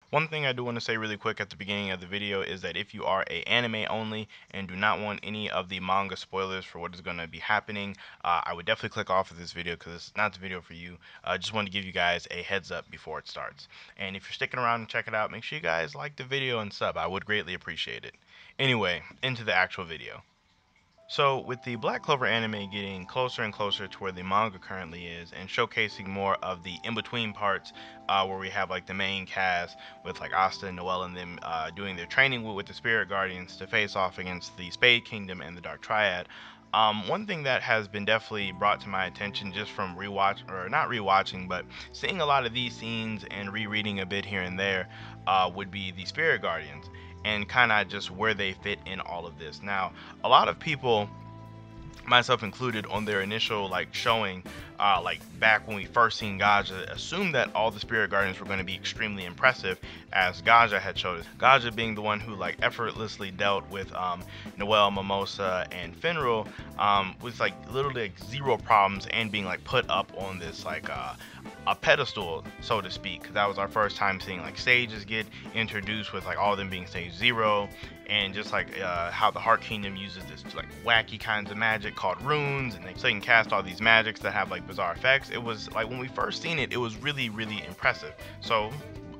One thing I do want to say really quick at the beginning of the video is that if you are a anime only and do not want any of the manga spoilers for what is going to be happening, I would definitely click off of this video because it's not the video for you. I just wanted to give you guys a heads up before it starts. And if you're sticking around and check it out, make sure you guys like the video and sub. I would greatly appreciate it. Anyway, into the actual video. So, with the Black Clover anime getting closer and closer to where the manga currently is, and showcasing more of the in-between parts, where we have like the main cast with like Asta and Noelle and them doing their training with the Spirit Guardians to face off against the Spade Kingdom and the Dark Triad. One thing that has been definitely brought to my attention just from not rewatching, but seeing a lot of these scenes and rereading a bit here and there, would be the Spirit Guardians and kind of just where they fit in all of this. Now, a lot of people, myself included, on their initial like showing, like back when we first seen Gadja, assumed that all the Spirit Guardians were going to be extremely impressive, as Gadja had showed us. Gadja being the one who like effortlessly dealt with Noelle, Mimosa, and Finral, with like literally like zero problems, and being like put up on this like a pedestal, so to speak. That was our first time seeing like stages get introduced, with like all of them being stage 0, and just like how the Heart Kingdom uses this like wacky kinds of magic called runes, and so you can cast all these magics that have like bizarre effects. It was like, when we first seen it, it was really impressive. So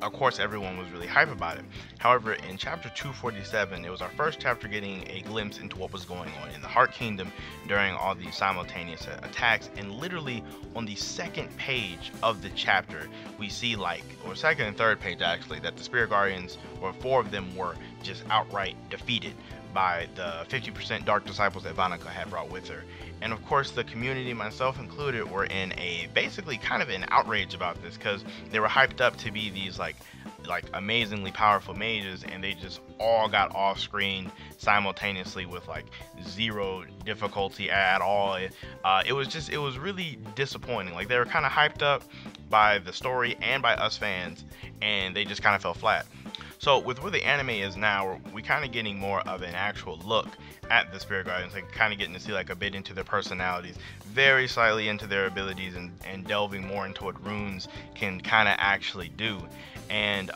of course everyone was really hype about it. However, in chapter 247, it was our first chapter getting a glimpse into what was going on in the Heart Kingdom during all these simultaneous attacks, and literally on the second page of the chapter we see like, or second and third page actually, that the Spirit Guardians, or 4 of them, were just outright defeated by the 50% Dark Disciples that Vanica had brought with her. And of course the community, myself included, were in a basically kind of an outrage about this, because they were hyped up to be these like amazingly powerful mages, and they just all got off screen simultaneously with like 0 difficulty at all. It was really disappointing. Like, they were kind of hyped up by the story and by us fans, and they just kind of fell flat. So with where the anime is now, we kind of getting more of an actual look at the Spirit Guardians, like kind of getting to see like a bit into their personalities, very slightly into their abilities, and delving more into what runes can kind of actually do. And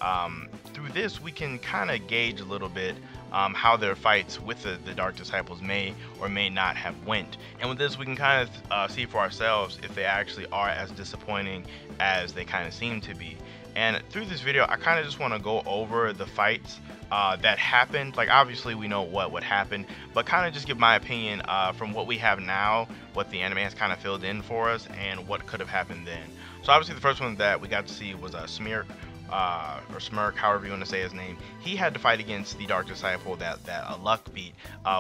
through this, we can kind of gauge a little bit how their fights with the Dark Disciples may or may not have went. And with this, we can kind of see for ourselves if they actually are as disappointing as they kind of seem to be. And through this video, I kind of just want to go over the fights that happened. Like, obviously we know what happened, but kind of just give my opinion from what we have now, what the anime has kind of filled in for us, and what could have happened then. So obviously the first one that we got to see was Smirk, or Smirk, however you want to say his name. He had to fight against the Dark Disciple that Luck beat,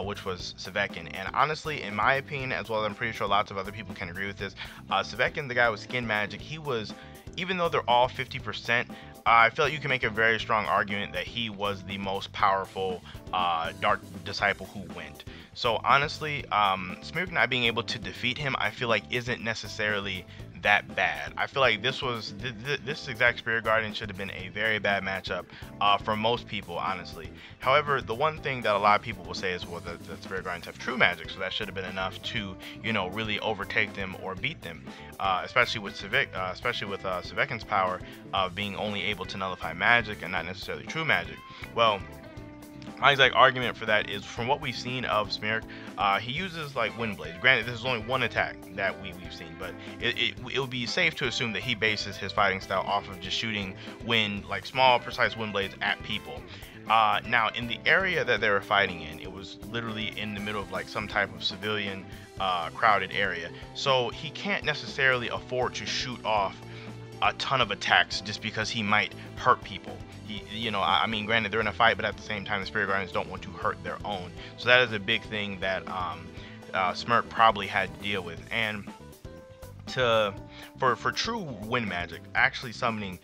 which was Sevekin. And honestly, in my opinion, as well as I'm pretty sure lots of other people can agree with this, Sevekin, the guy with skin magic, he was, even though they're all 50%, I feel like you can make a very strong argument that he was the most powerful Dark Disciple who went. So honestly, Smirk not being able to defeat him, I feel like isn't necessarily that bad. I feel like this exact Spirit Guardian should have been a very bad matchup for most people, honestly. However, the one thing that a lot of people will say is, well, the Spirit Guardians have true magic, so that should have been enough to, you know, really overtake them or beat them. Especially with Sevekin's power of being only able to nullify magic and not necessarily true magic. Well, my exact argument for that is, from what we've seen of Smirk, he uses like wind blades. Granted, this is only one attack that we've seen, but it would be safe to assume that he bases his fighting style off of just shooting like small, precise wind blades at people. Now, in the area that they were fighting in, it was literally in the middle of like some type of civilian crowded area, so he can't necessarily afford to shoot off a ton of attacks just because he might hurt people. You know, I mean, granted, they're in a fight, but at the same time, the Spirit Guardians don't want to hurt their own. So that is a big thing that Smirk probably had to deal with. And for true wind magic, actually summoning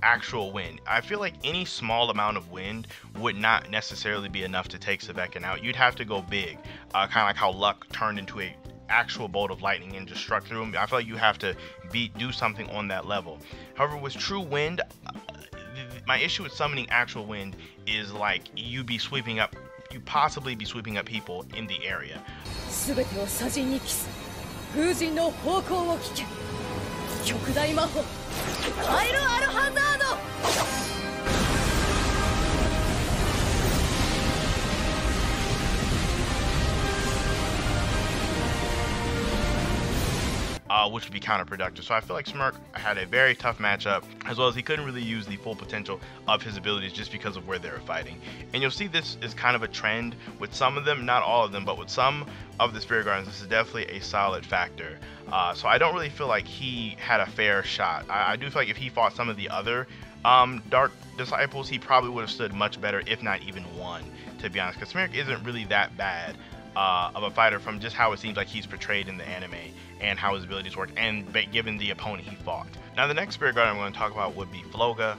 actual wind, I feel like any small amount of wind would not necessarily be enough to take Sevekin out. You'd have to go big, kind of like how Luck turned into a actual bolt of lightning and just struck through him. I feel like you have to do something on that level. However, with true wind, my issue with summoning actual wind is like you possibly be sweeping up people in the area. which would be counterproductive. So I feel like Smirk had a very tough matchup, as well as he couldn't really use the full potential of his abilities just because of where they were fighting. And you'll see this is kind of a trend with some of them, not all of them, but with some of the Spirit Guardians, this is definitely a solid factor. So I don't really feel like he had a fair shot. I do feel like if he fought some of the other Dark Disciples, he probably would have stood much better, if not even won, to be honest, because Smirk isn't really that bad of a fighter from just how it seems like he's portrayed in the anime and how his abilities work, and given the opponent he fought. Now the next Spirit Guardian I'm going to talk about would be Floga.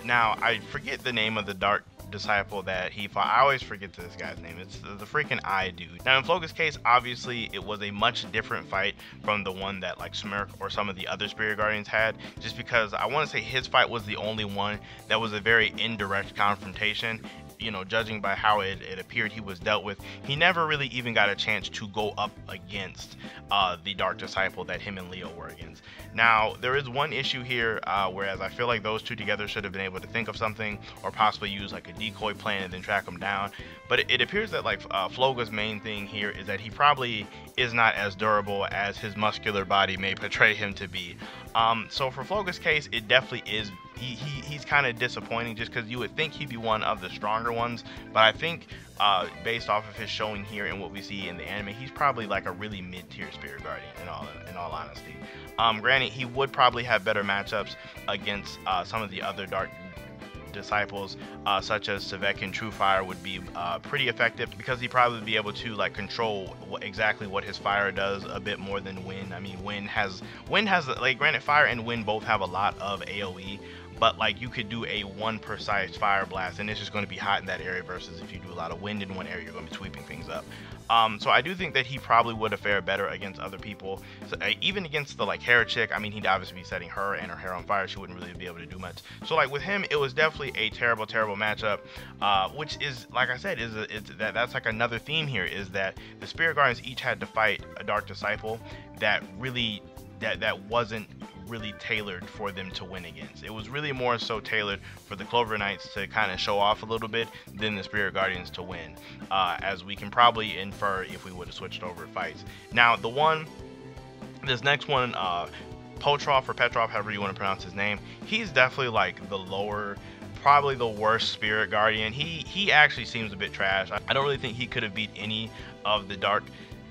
Now I forget the name of the Dark Disciple that he fought. I always forget this guy's name. It's the freaking eye dude. Now in Floga's case, obviously it was a much different fight from the one that like Smirk or some of the other Spirit Guardians had, just because I want to say his fight was the only one that was a very indirect confrontation. You know, judging by how it appeared he was dealt with, he never really even got a chance to go up against the Dark Disciple that him and Leo were against. Now, there is one issue here, whereas I feel like those two together should have been able to think of something, or possibly use like a decoy plan and then track him down. But it appears that like Floga's main thing here is that he probably is not as durable as his muscular body may portray him to be. So for Floga's case, it definitely is. He's kind of disappointing, just because you would think he'd be one of the stronger ones, but I think based off of his showing here and what we see in the anime, he's probably like a really mid-tier Spirit Guardian in all honesty. Granted, he would probably have better matchups against some of the other Dark Disciples, such as Savek and True Fire would be pretty effective, because he'd probably be able to like control exactly what his fire does a bit more than Wind. I mean, Wind has like, granted, Fire and Wind both have a lot of AoE, but like you could do a one precise fire blast and it's just going to be hot in that area, versus if you do a lot of wind in one area, you're going to be sweeping things up. So I do think that he probably would have fared better against other people. So, even against the like hair chick, I mean, he'd obviously be setting her and her hair on fire. She wouldn't really be able to do much. So like with him, it was definitely a terrible matchup, which is, like I said, that's like another theme here, is that the Spirit Guardians each had to fight a Dark Disciple that really that wasn't really tailored for them to win against. It was really more so tailored for the Clover Knights to kind of show off a little bit than the Spirit Guardians to win, as we can probably infer if we would have switched over fights. Now this next one, Poetrol or Petrov, however you want to pronounce his name, he's definitely like the lower, probably the worst Spirit Guardian. He actually seems a bit trash. I don't really think he could have beat any of the Dark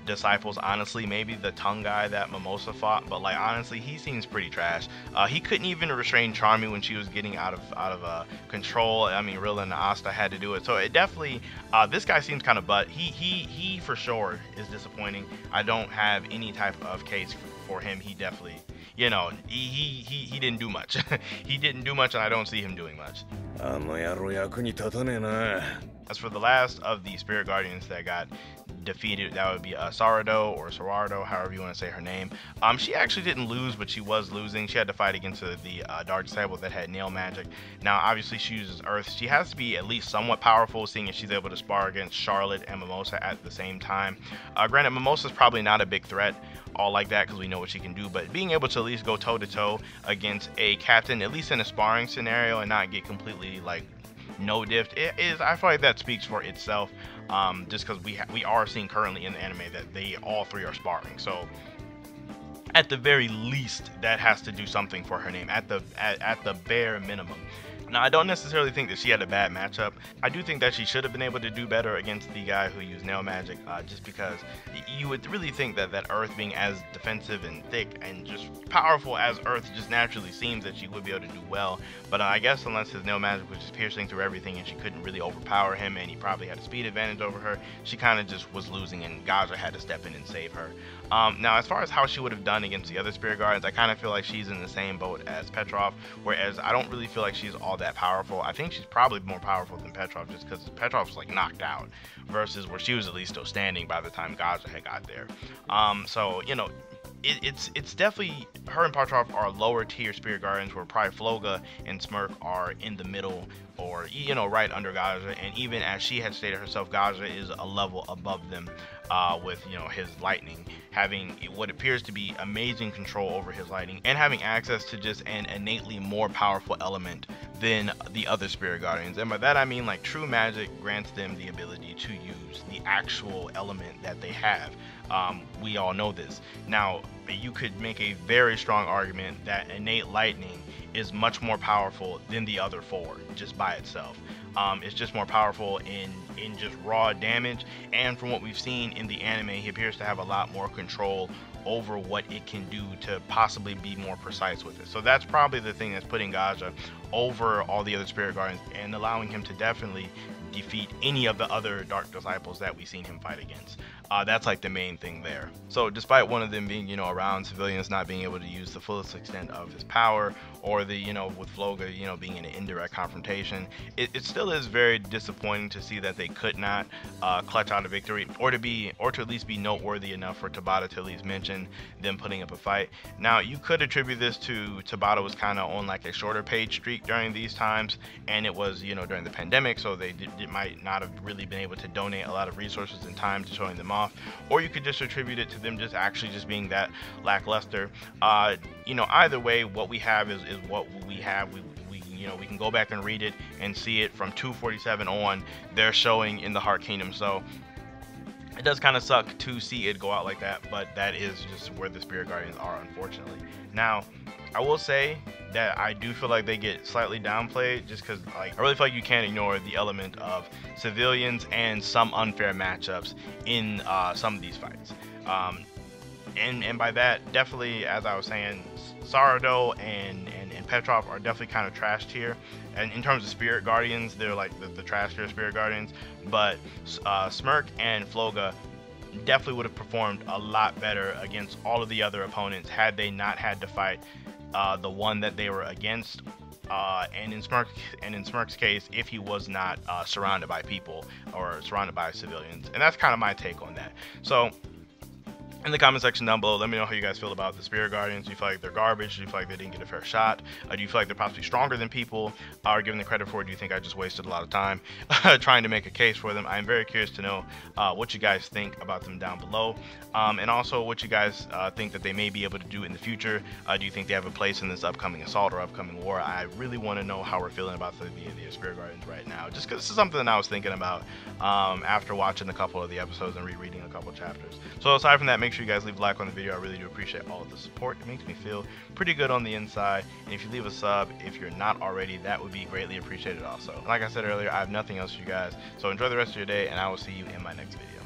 Disciples, honestly. Maybe the tongue guy that Mimosa fought, but like honestly, he seems pretty trash. He couldn't even restrain Charmy when she was getting out of control. I mean, Rilla and Asta had to do it, so it definitely this guy seems kind of butt. He for sure is disappointing. I don't have any type of case for him. He definitely, you know, he didn't do much. He didn't do much, and I don't see him doing much. As for the last of the Spirit Guardians that got defeated, that would be Sarado or Sarado, however you want to say her name. She actually didn't lose, but she was losing. She had to fight against the Dark Disciple that had nail magic. Now obviously she uses Earth. She has to be at least somewhat powerful, seeing as she's able to spar against Charlotte and Mimosa at the same time. Granted, Mimosa's probably not a big threat all like that, because we know what she can do, but being able to at least go toe to toe against a captain, at least in a sparring scenario, and not get completely like no diffed, I feel like that speaks for itself, just because we are seeing currently in the anime that they all three are sparring. So at the very least, that has to do something for her name, at the bare minimum. Now, I don't necessarily think that she had a bad matchup. I do think that she should have been able to do better against the guy who used nail magic, just because you would really think that Earth, being as defensive and thick and just powerful as Earth just naturally seems, that she would be able to do well. But I guess unless his nail magic was just piercing through everything and she couldn't really overpower him, and he probably had a speed advantage over her, she kind of just was losing, and Gadja had to step in and save her. Now, as far as how she would have done against the other Spirit Guardians, I kind of feel like she's in the same boat as Petrov, whereas I don't really feel like she's all that powerful. I think she's probably more powerful than Petrov, just because Petrov was like knocked out, versus where she was at least still standing by the time Gadja had got there. So, you know, it's definitely, her and Poetrol are lower tier Spirit Guardians, where probably Floga and Smirk are in the middle, or, you know, right under Gadja. And even as she had stated herself, Gadja is a level above them, with, you know, his lightning, having what appears to be amazing control over his lightning, and having access to just an innately more powerful element than the other Spirit Guardians. And by that I mean, like, true magic grants them the ability to use the actual element that they have. We all know this. Now, you could make a very strong argument that innate lightning is much more powerful than the other four just by itself. It's just more powerful in just raw damage, and from what we've seen in the anime, he appears to have a lot more control over what it can do to possibly be more precise with it. So that's probably the thing that's putting Gadja over all the other spirit guardians and allowing him to definitely defeat any of the other dark disciples that we've seen him fight against. That's like the main thing there. So despite one of them being, around civilians not being able to use the fullest extent of his power, or the, with Floga, being in an indirect confrontation, it still is very disappointing to see that they could not clutch out a victory, or to at least be noteworthy enough for Tabata to at least mention them putting up a fight. Now, you could attribute this to Tabata was kind of on like a shorter page streak during these times, and it was, during the pandemic, so they might not have really been able to donate a lot of resources and time to showing them off, or you could just attribute it to them just actually just being that lackluster. Either way, what we have is what we have. We can go back and read it and see it from 247 on. They're showing in the Heart Kingdom, so it does kind of suck to see it go out like that, but that is just where the Spirit Guardians are, unfortunately. Now, I will say that I do feel like they get slightly downplayed, just because I really feel like you can't ignore the element of civilians and some unfair matchups in some of these fights. And by that, definitely, as I was saying, Sarado and Petrov are definitely kind of trashed here. And in terms of Spirit Guardians, they're like the trashier Spirit Guardians. But Smirk and Floga definitely would have performed a lot better against all of the other opponents had they not had to fight the one that they were against. And in Smirk's case, if he was not surrounded by people or surrounded by civilians. And that's kind of my take on that. So in the comment section down below, let me know how you guys feel about the Spirit Guardians. Do you feel like they're garbage? Do you feel like they didn't get a fair shot? Do you feel like they're possibly stronger than people are given the credit for? Do you think I just wasted a lot of time trying to make a case for them? I'm very curious to know what you guys think about them down below, and also what you guys think that they may be able to do in the future. Do you think they have a place in this upcoming assault or upcoming war? I really want to know how we're feeling about the Spirit Guardians right now, just because this is something that I was thinking about after watching a couple of the episodes and rereading a couple chapters. So aside from that, make sure you guys leave a like on the video. I really do appreciate all of the support. It makes me feel pretty good on the inside. And if you leave a sub, if you're not already, that would be greatly appreciated also. And like I said earlier, I have nothing else for you guys. So enjoy the rest of your day, and I will see you in my next video.